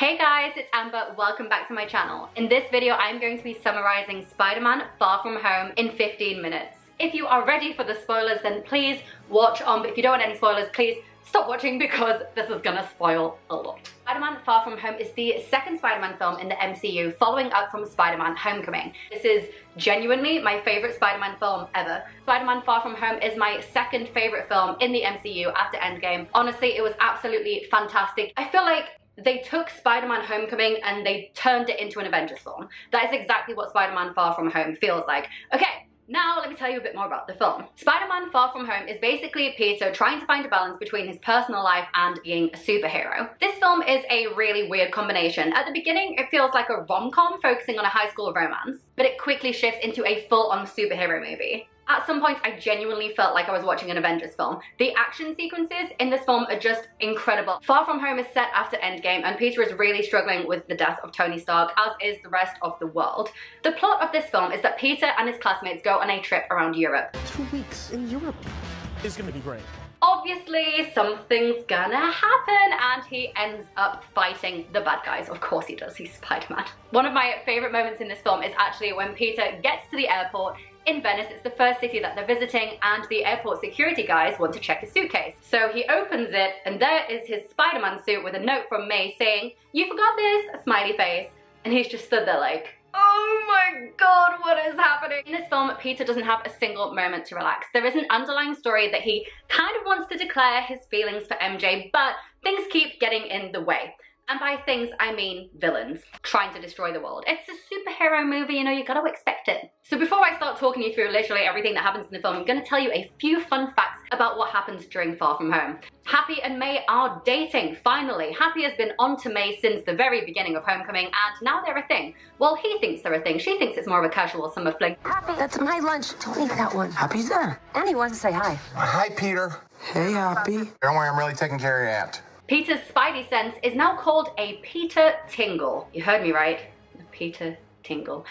Hey guys, it's Amber. Welcome back to my channel. In this video, I'm going to be summarizing Spider-Man Far From Home in 15 minutes. If you are ready for the spoilers, then please watch on, but if you don't want any spoilers, please stop watching because this is gonna spoil a lot. Spider-Man Far From Home is the second Spider-Man film in the MCU, following up from Spider-Man Homecoming. This is genuinely my favorite Spider-Man film ever. Spider-Man Far From Home is my second favorite film in the MCU after Endgame. Honestly, it was absolutely fantastic. I feel like they took Spider-Man Homecoming and they turned it into an Avengers film. That is exactly what Spider-Man Far From Home feels like. Okay, now let me tell you a bit more about the film. Spider-Man Far From Home is basically Peter trying to find a balance between his personal life and being a superhero. This film is a really weird combination. At the beginning, it feels like a rom-com focusing on a high school romance, but it quickly shifts into a full-on superhero movie. At some points, I genuinely felt like I was watching an Avengers film. The action sequences in this film are just incredible. Far From Home is set after Endgame, and Peter is really struggling with the death of Tony Stark, as is the rest of the world. The plot of this film is that Peter and his classmates go on a trip around Europe. 2 weeks in Europe. It's gonna be great. Obviously, something's gonna happen, and he ends up fighting the bad guys. Of course he does, he's Spider-Man. One of my favorite moments in this film is actually when Peter gets to the airport in Venice. It's the first city that they're visiting, and the airport security guys want to check his suitcase. So he opens it, and there is his Spider-Man suit with a note from May saying, "You forgot this," a smiley face. And he's just stood there like, oh my god, what is happening? In this film, Peter doesn't have a single moment to relax. There is an underlying story that he kind of wants to declare his feelings for MJ, but things keep getting in the way. And by things, I mean villains trying to destroy the world. It's a superhero movie, you know, you gotta expect it. So before I start talking you through literally everything that happens in the film, I'm gonna tell you a few fun facts about what happens during Far From Home. Happy and May are dating, finally. Happy has been on to May since the very beginning of Homecoming, and now they're a thing. Well, he thinks they're a thing. She thinks it's more of a casual summer fling. Happy, that's my lunch. Don't eat that one. Happy's there. And he wants to say hi. Hi, Peter. Hey, Happy. Don't worry, I'm really taking care of your aunt. Peter's spidey sense is now called a Peter Tingle. You heard me right, a Peter Tingle.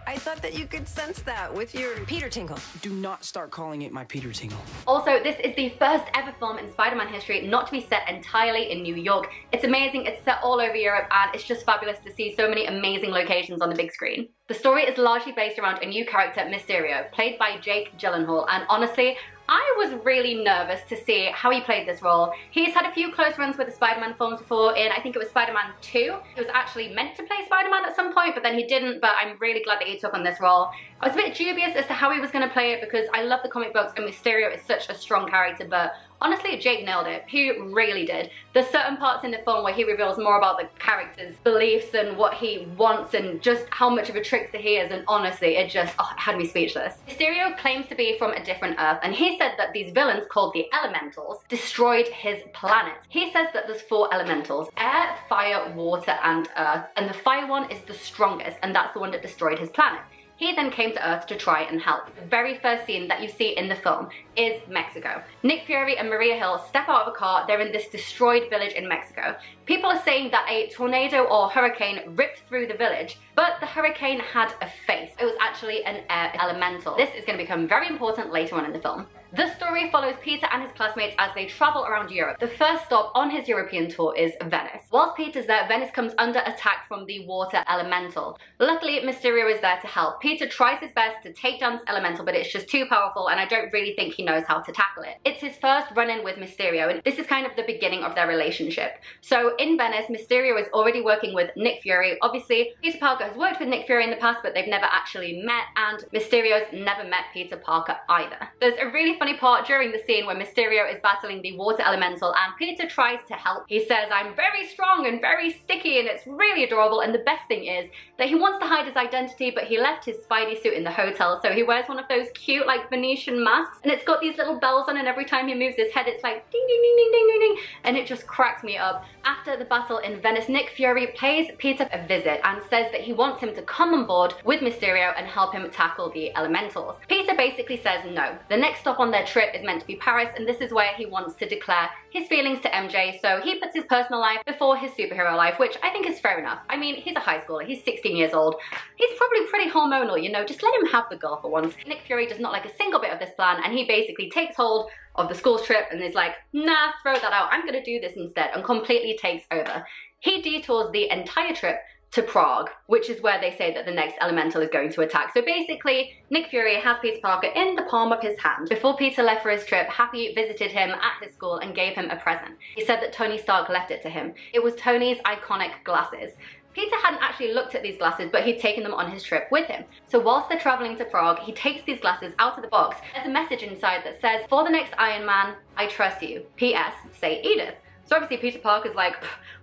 I thought that you could sense that with your Peter Tingle. Do not start calling it my Peter Tingle. Also, this is the first ever film in Spider-Man history not to be set entirely in New York. It's amazing, it's set all over Europe, and it's just fabulous to see so many amazing locations on the big screen. The story is largely based around a new character, Mysterio, played by Jake Gyllenhaal, and honestly, I was really nervous to see how he played this role. He's had a few close runs with the Spider-Man films before. In, I think it was Spider-Man 2. He was actually meant to play Spider-Man at some point, but then he didn't, but I'm really glad that he took on this role. I was a bit dubious as to how he was going to play it because I love the comic books and Mysterio is such a strong character, but honestly, Jake nailed it. He really did. There's certain parts in the film where he reveals more about the character's beliefs and what he wants and just how much of a trickster he is, and honestly, it just had me speechless. Mysterio claims to be from a different Earth, and he said that these villains, called the Elementals, destroyed his planet. He says that there's 4 elementals: air, fire, water, and earth, and the fire one is the strongest, and that's the one that destroyed his planet. He then came to Earth to try and help. The very first scene that you see in the film is Mexico. Nick Fury and Maria Hill step out of a car. They're in this destroyed village in Mexico. People are saying that a tornado or hurricane ripped through the village, but the hurricane had a face. It was actually an air elemental. This is going to become very important later on in the film. The story follows Peter and his classmates as they travel around Europe. The first stop on his European tour is Venice. Whilst Peter's there, Venice comes under attack from the water elemental. Luckily, Mysterio is there to help. Peter tries his best to take down this elemental, but it's just too powerful, and I don't really think he knows how to tackle it. It's his first run-in with Mysterio, and this is kind of the beginning of their relationship. So in Venice, Mysterio is already working with Nick Fury. Obviously, Peter Parker has worked with Nick Fury in the past, but they've never actually met, and Mysterio's never met Peter Parker either. There's a really funny part during the scene where Mysterio is battling the water elemental and Peter tries to help. He says, "I'm very strong and very sticky," and it's really adorable, and the best thing is that he wants to hide his identity, but he left his Spidey suit in the hotel, so he wears one of those cute like Venetian masks, and it's got these little bells on, and every time he moves his head it's like ding ding ding ding ding ding ding, and it just cracks me up. After the battle in Venice, Nick Fury pays Peter a visit and says that he wants him to come on board with Mysterio and help him tackle the elementals. Peter basically says no. The next stop on their trip is meant to be Paris, and this is where he wants to declare his feelings to MJ, so he puts his personal life before his superhero life, which I think is fair enough. I mean, he's a high schooler, he's 16 years old. He's probably pretty hormonal, you know, just let him have the girl for once. Nick Fury does not like a single bit of this plan, and he basically takes hold of the school's trip and is like, nah, throw that out, I'm gonna do this instead, and completely takes over. he detours the entire trip to Prague, which is where they say that the next elemental is going to attack. So basically, Nick Fury has Peter Parker in the palm of his hand. Before Peter left for his trip, Happy visited him at his school and gave him a present. He said that Tony Stark left it to him. It was Tony's iconic glasses. Peter hadn't actually looked at these glasses, but he'd taken them on his trip with him. So whilst they're traveling to Prague, he takes these glasses out of the box. There's a message inside that says, "For the next Iron Man, I trust you. P.S. Say Edith." So obviously Peter Parker's like,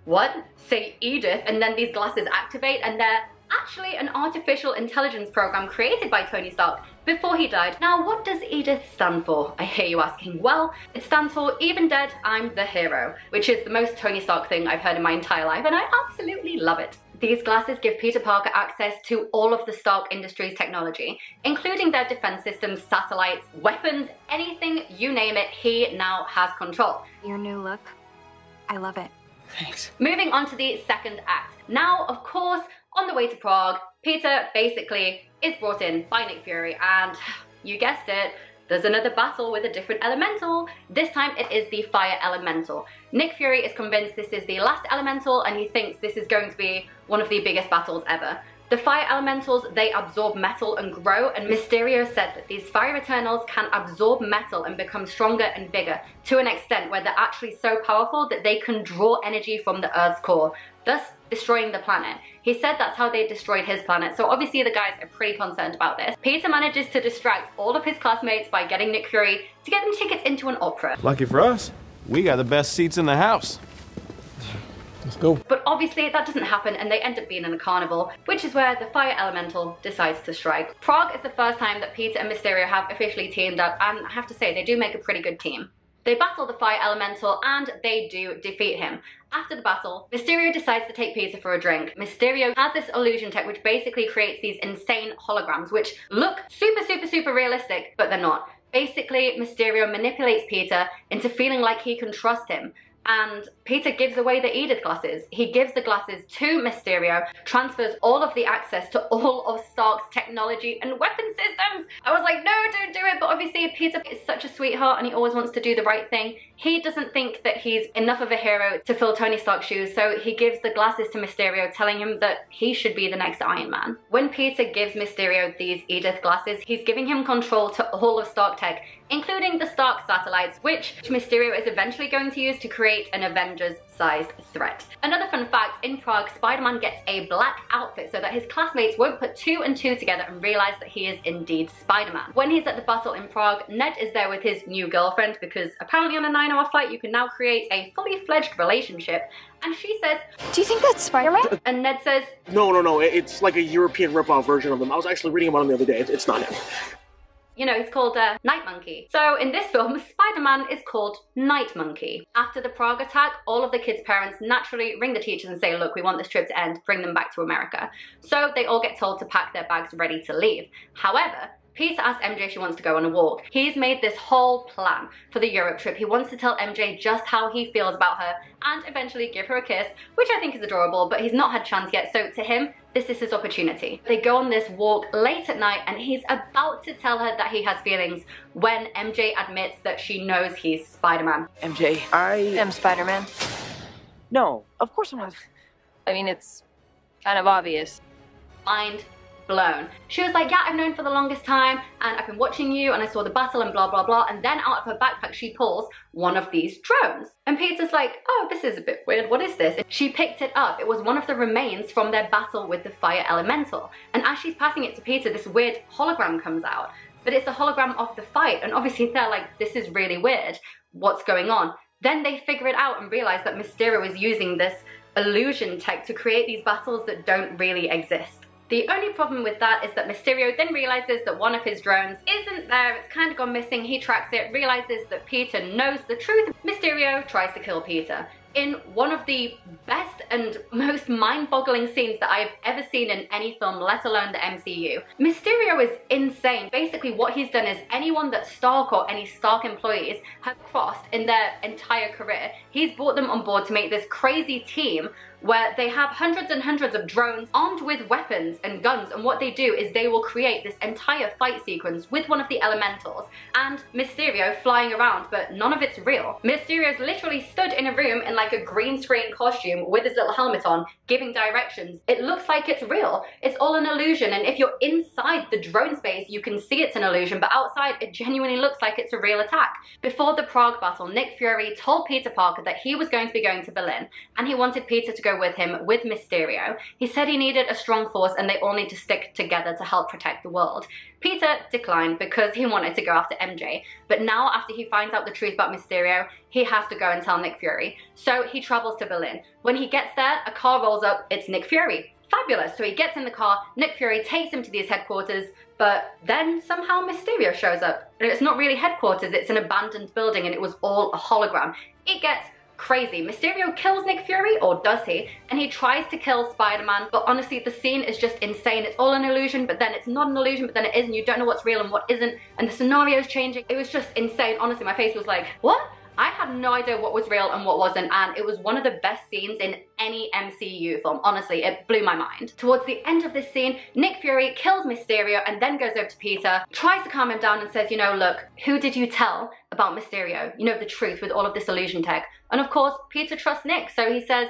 what? Say Edith? And then these glasses activate, and they're actually an artificial intelligence program created by Tony Stark before he died. Now, what does Edith stand for? I hear you asking. Well, it stands for "Even dead, I'm the hero," which is the most Tony Stark thing I've heard in my entire life, and I absolutely love it. These glasses give Peter Parker access to all of the Stark Industries technology, including their defense systems, satellites, weapons, anything, you name it, he now has control. Your new look, I love it. Thanks. Moving on to the second act. Now, of course, on the way to Prague, Peter basically is brought in by Nick Fury, and you guessed it, there's another battle with a different elemental. This time it is the fire elemental. Nick Fury is convinced this is the last elemental, and he thinks this is going to be one of the biggest battles ever. The fire elementals, they absorb metal and grow, and Mysterio said that these fire eternals can absorb metal and become stronger and bigger to an extent where they're actually so powerful that they can draw energy from the Earth's core, thus destroying the planet. He said that's how they destroyed his planet, so obviously the guys are pretty concerned about this. Peter manages to distract all of his classmates by getting Nick Fury to get them tickets into an opera. Lucky for us, we got the best seats in the house. Let's go. But obviously that doesn't happen, and they end up being in a carnival, which is where the fire elemental decides to strike. Prague is the first time that Peter and Mysterio have officially teamed up, and I have to say they do make a pretty good team. They battle the fire elemental and they do defeat him. After the battle, Mysterio decides to take Peter for a drink. Mysterio has this illusion tech which basically creates these insane holograms which look super realistic, but they're not. Basically, Mysterio manipulates Peter into feeling like he can trust him. And Peter gives away the Edith glasses. He gives the glasses to Mysterio, transfers all of the access to all of Stark's technology and weapon systems. I was like, no, don't do it. But obviously Peter is such a sweetheart and he always wants to do the right thing. He doesn't think that he's enough of a hero to fill Tony Stark's shoes, so he gives the glasses to Mysterio, telling him that he should be the next Iron Man. When Peter gives Mysterio these Edith glasses, he's giving him control to all of Stark tech, including the Stark satellites, which Mysterio is eventually going to use to create an Avengers-sized threat. Another fun fact, in Prague, Spider-Man gets a black outfit so that his classmates won't put two and two together and realize that he is indeed Spider-Man. When he's at the battle in Prague, Ned is there with his new girlfriend because apparently on a 9-hour flight you can now create a fully fledged relationship, and she says, Do you think that's Spider-Man? and Ned says, No, it's like a European ripoff version of them. I was actually reading about him the other day. It's not him. you know, he's called Night Monkey. So in this film, Spider-Man is called Night Monkey. After the Prague attack, all of the kids' parents naturally ring the teachers and say, look, we want this trip to end, bring them back to America. So they all get told to pack their bags ready to leave. However, Peter asks MJ if she wants to go on a walk. He's made this whole plan for the Europe trip. He wants to tell MJ just how he feels about her and eventually give her a kiss, which I think is adorable, but he's not had a chance yet, so to him, this is his opportunity. They go on this walk late at night and he's about to tell her that he has feelings when MJ admits that she knows he's Spider-Man. MJ, I am Spider-Man. No, of course I'm not. I mean, it's kind of obvious. Mind blown. She was like, yeah, I've known for the longest time and I've been watching you and I saw the battle and blah blah blah, and then out of her backpack she pulls one of these drones. And Peter's like, oh, this is a bit weird, what is this? And she picked it up. It was one of the remains from their battle with the fire elemental. And as she's passing it to Peter, this weird hologram comes out. But it's a hologram of the fight, and obviously they're like, this is really weird. What's going on? Then they figure it out and realize that Mysterio is using this illusion tech to create these battles that don't really exist. The only problem with that is that Mysterio then realizes that one of his drones isn't there, it's kind of gone missing. He tracks it, realizes that Peter knows the truth. Mysterio tries to kill Peter in one of the best and most mind-boggling scenes that I've ever seen in any film, let alone the MCU. Mysterio is insane. Basically what he's done is anyone that Stark or any Stark employees have crossed in their entire career, he's brought them on board to make this crazy team where they have hundreds and hundreds of drones armed with weapons and guns, and what they do is they will create this entire fight sequence with one of the elementals and Mysterio flying around, but none of it's real. Mysterio's literally stood in a room in like a green screen costume with his little helmet on, giving directions. It looks like it's real. It's all an illusion, and if you're inside the drone space, you can see it's an illusion, but outside it genuinely looks like it's a real attack. Before the Prague battle, Nick Fury told Peter Parker that he was going to be going to Berlin, and he wanted Peter to go with him with Mysterio. He said he needed a strong force and they all need to stick together to help protect the world. Peter declined because he wanted to go after MJ, but now after he finds out the truth about Mysterio, he has to go and tell Nick Fury. So he travels to Berlin. When he gets there, a car rolls up, it's Nick Fury. Fabulous. So he gets in the car, Nick Fury takes him to these headquarters, but then somehow Mysterio shows up. And it's not really headquarters, it's an abandoned building and it was all a hologram. It gets crazy. Mysterio kills Nick Fury, or does he? And he tries to kill Spider-Man, but honestly the scene is just insane. It's all an illusion, but then it's not an illusion, but then it is, and you don't know what's real and what isn't, and the scenario's changing. It was just insane. Honestly, my face was like, what? I had no idea what was real and what wasn't, and it was one of the best scenes in any MCU film. Honestly, it blew my mind. Towards the end of this scene, Nick Fury kills Mysterio and then goes over to Peter, tries to calm him down and says, you know, look, who did you tell about Mysterio? You know, the truth with all of this illusion tech. And of course, Peter trusts Nick, so he says,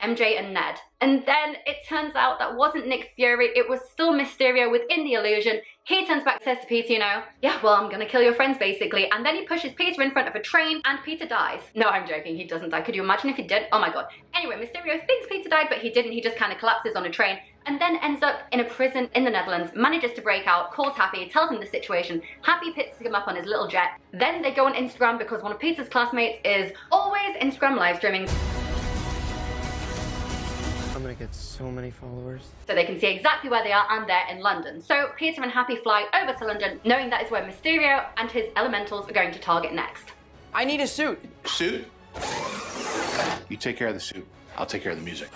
MJ and Ned. And then it turns out that wasn't Nick Fury, it was still Mysterio within the illusion. He turns back and says to Peter, you know, yeah, well, I'm gonna kill your friends basically. And then he pushes Peter in front of a train and Peter dies. No, I'm joking, he doesn't die. Could you imagine if he did? Oh my god. Anyway, Mysterio thinks Peter died, but he didn't. He just kind of collapses on a train and then ends up in a prison in the Netherlands, manages to break out, calls Happy, tells him the situation. Happy picks him up on his little jet. Then they go on Instagram because one of Peter's classmates is always Instagram live streaming. I'm gonna get so many followers. So they can see exactly where they are, and they're in London. So Peter and Happy fly over to London, knowing that is where Mysterio and his elementals are going to target next. I need a suit. Suit? You take care of the suit. I'll take care of the music.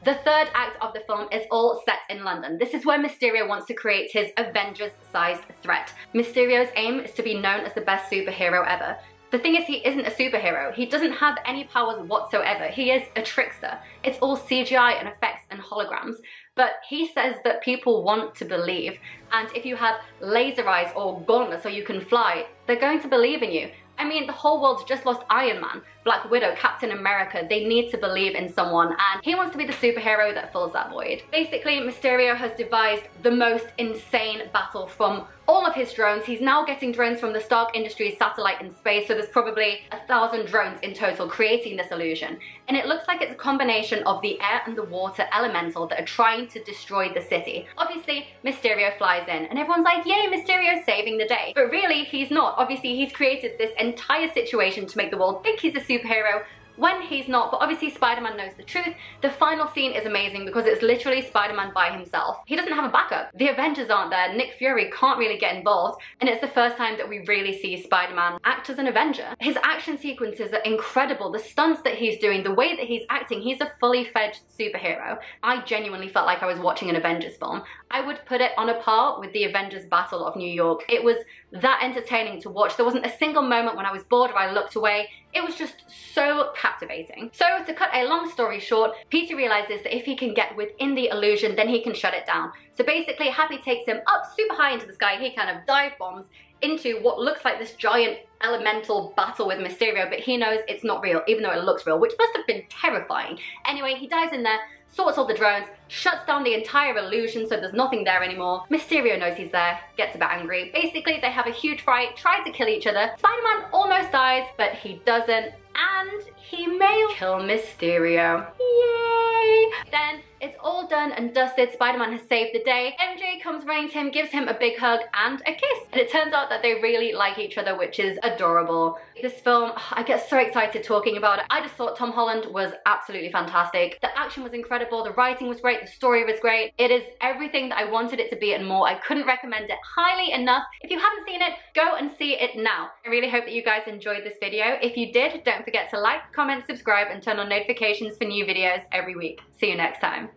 The third act of the film is all set in London. This is where Mysterio wants to create his Avengers-sized threat. Mysterio's aim is to be known as the best superhero ever. The thing is, he isn't a superhero. He doesn't have any powers whatsoever. He is a trickster. It's all CGI and effects and holograms. But he says that people want to believe. And if you have laser eyes or gauntlets so you can fly, they're going to believe in you. I mean, the whole world's just lost Iron Man, Black Widow, Captain America. They need to believe in someone, and he wants to be the superhero that fills that void. Basically, Mysterio has devised the most insane battle from all of his drones. He's now getting drones from the Stark Industries satellite in space, so there's probably 1,000 drones in total creating this illusion. And it looks like it's a combination of the air and the water elemental that are trying to destroy the city. Obviously, Mysterio flies in, and everyone's like, yay, Mysterio's saving the day. But really, he's not. Obviously, he's created this entire situation to make the world think he's a superhero when he's not, but obviously Spider-Man knows the truth. The final scene is amazing because it's literally Spider-Man by himself. He doesn't have a backup. The Avengers aren't there. Nick Fury can't really get involved, and it's the first time that we really see Spider-Man act as an Avenger. His action sequences are incredible. The stunts that he's doing, the way that he's acting, he's a fully fledged superhero. I genuinely felt like I was watching an Avengers film. I would put it on a par with the Avengers Battle of New York. It was that entertaining to watch. There wasn't a single moment when I was bored or I looked away. It was just so captivating. So to cut a long story short, Peter realizes that if he can get within the illusion, then he can shut it down. So basically, Happy takes him up super high into the sky. He kind of dive bombs into what looks like this giant elemental battle with Mysterio, but he knows it's not real, even though it looks real, which must have been terrifying. Anyway, he dives in there, sorts all the drones, shuts down the entire illusion so there's nothing there anymore. Mysterio knows he's there, gets a bit angry. Basically, they have a huge fight, try to kill each other. Spider-Man almost dies, but he doesn't, and he may kill Mysterio. Yay! Then it's all done and dusted. Spider-Man has saved the day. MJ comes running to him, gives him a big hug and a kiss. And it turns out that they really like each other, which is adorable. This film, I get so excited talking about it. I just thought Tom Holland was absolutely fantastic. The action was incredible, the writing was great, the story was great. It is everything that I wanted it to be and more. I couldn't recommend it highly enough. If you haven't seen it, go and see it now. I really hope that you guys enjoyed this video. If you did, don't forget to like, comment, subscribe, and turn on notifications for new videos every week. See you next time.